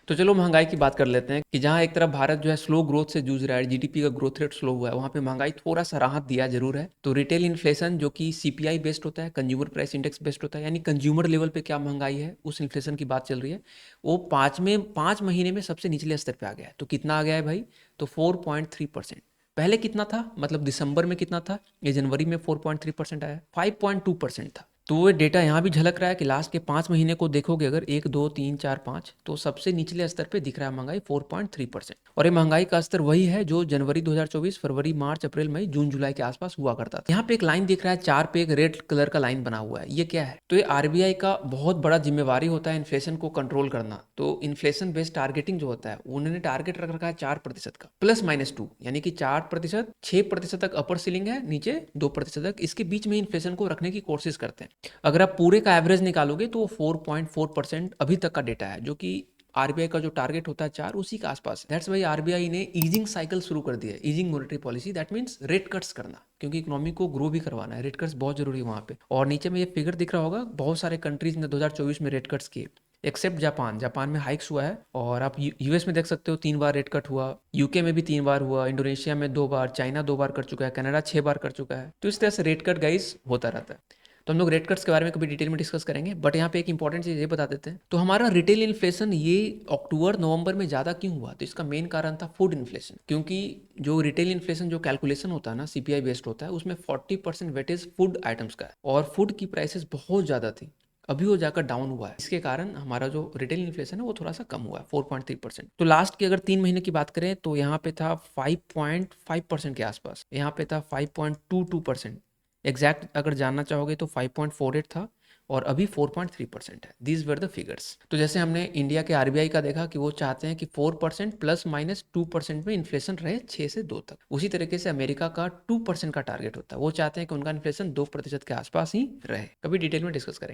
तो चलो महंगाई की बात कर लेते हैं कि जहाँ एक तरफ भारत जो है स्लो ग्रोथ से जूझ रहा है, जीडीपी का ग्रोथ रेट स्लो हुआ है, वहाँ पे महंगाई थोड़ा सा राहत दिया जरूर है। तो रिटेल इन्फ्लेशन जो कि सीपीआई बेस्ड होता है, कंज्यूमर प्राइस इंडेक्स बेस्ड होता है, यानी कंज्यूमर लेवल पे क्या महंगाई है उस इन्फ्लेशन की बात चल रही है, वो 5 महीने में सबसे निचले स्तर पे आ गया है। तो कितना आ गया है भाई? तो 4.3%। पहले कितना था, मतलब दिसंबर में कितना था, ये जनवरी में 4.3% आया, 5.2% था। तो वो डेटा यहाँ भी झलक रहा है कि लास्ट के 5 महीने को देखोगे अगर, 1 2 3 4 5, तो सबसे निचले स्तर पे दिख रहा है महंगाई 4.3%। और ये महंगाई का स्तर वही है जो जनवरी 2024, फरवरी, मार्च, अप्रैल, मई, जून, जुलाई के आसपास हुआ करता था। यहाँ पे एक लाइन दिख रहा है, चार पे एक रेड कलर का लाइन बना हुआ है, ये क्या है? तो ये आरबीआई का बहुत बड़ा जिम्मेवारी होता है इन्फ्लेशन को कंट्रोल करना। तो इन्फ्लेशन बेस्ड टारगेटिंग जो होता है, उन्होंने टारगेट रख रखा है 4% का, +-2, यानी कि 4%, 6% तक अपर सीलिंग है, नीचे 2% तक, इसके बीच में इन्फ्लेशन को रखने की कोशिश करते हैं। अगर आप पूरे का एवरेज निकालोगे तो 4.4% अभी तक का डेटा है, जो कि आरबीआई का जो टारगेट होता है 4, उसी के आसपास है। दैट्स वाई आरबीआई ने ईजिंग साइकिल शुरू कर दिया है, easing monetary policy, that means rate cuts करना, क्योंकि इकोनॉमी को ग्रो भी करवाना है, रेट कट्स बहुत जरूरी है वहाँ पे। और नीचे में ये फिगर दिख रहा होगा, बहुत सारे कंट्रीज ने 2024 में रेट कट्स किए, एक्सेप्ट जापान। जापान में हाइक्स हुआ है, और आप यूएस में देख सकते हो 3 बार रेट कट हुआ, यूके में भी 3 बार हुआ, इंडोनेशिया में 2 बार, चाइना 2 बार कर चुका है, कनाडा 6 बार कर चुका है। तो इस तरह से रेट कट गाइस होता रहता है। तो हम लोग रेट कट्स के बारे में कभी डिटेल में डिस्कस करेंगे, बट यहाँ पे एक इंपॉर्टेंट चीज़ ये बता देते हैं। तो हमारा रिटेल इन्फ्लेशन ये अक्टूबर नवंबर में ज़्यादा क्यों हुआ? तो इसका मेन कारण था फूड इन्फ्लेशन, क्योंकि जो रिटेल इन्फ्लेशन जो कैलकुलेशन होता है ना, सीपीआई बेस्ड होता है, उसमें 40% वेटेज फूड आइटम्स का है, और फूड की प्राइसेस बहुत ज़्यादा थी। अभी वो जाकर डाउन हुआ है, इसके कारण हमारा जो रिटेल इन्फ्लेशन है वो थोड़ा सा कम हुआ है, 4.3%। तो लास्ट की अगर 3 महीने की बात करें तो यहाँ पे था 5.5% के आसपास, यहाँ पे था 5.22%। एग्जैक्ट अगर जानना चाहोगे तो 5.48 था, और अभी 4.3% है। These were the figures. तो जैसे हमने इंडिया के आरबीआई का देखा कि वो चाहते हैं कि 4% +-2% में इन्फ्लेशन रहे 6 से 2 तक, उसी तरीके से अमेरिका का 2% का टारगेट होता है, वो चाहते हैं कि उनका इन्फ्लेशन 2% के आसपास ही रहे। कभी डिटेल में डिस्कस करेंगे।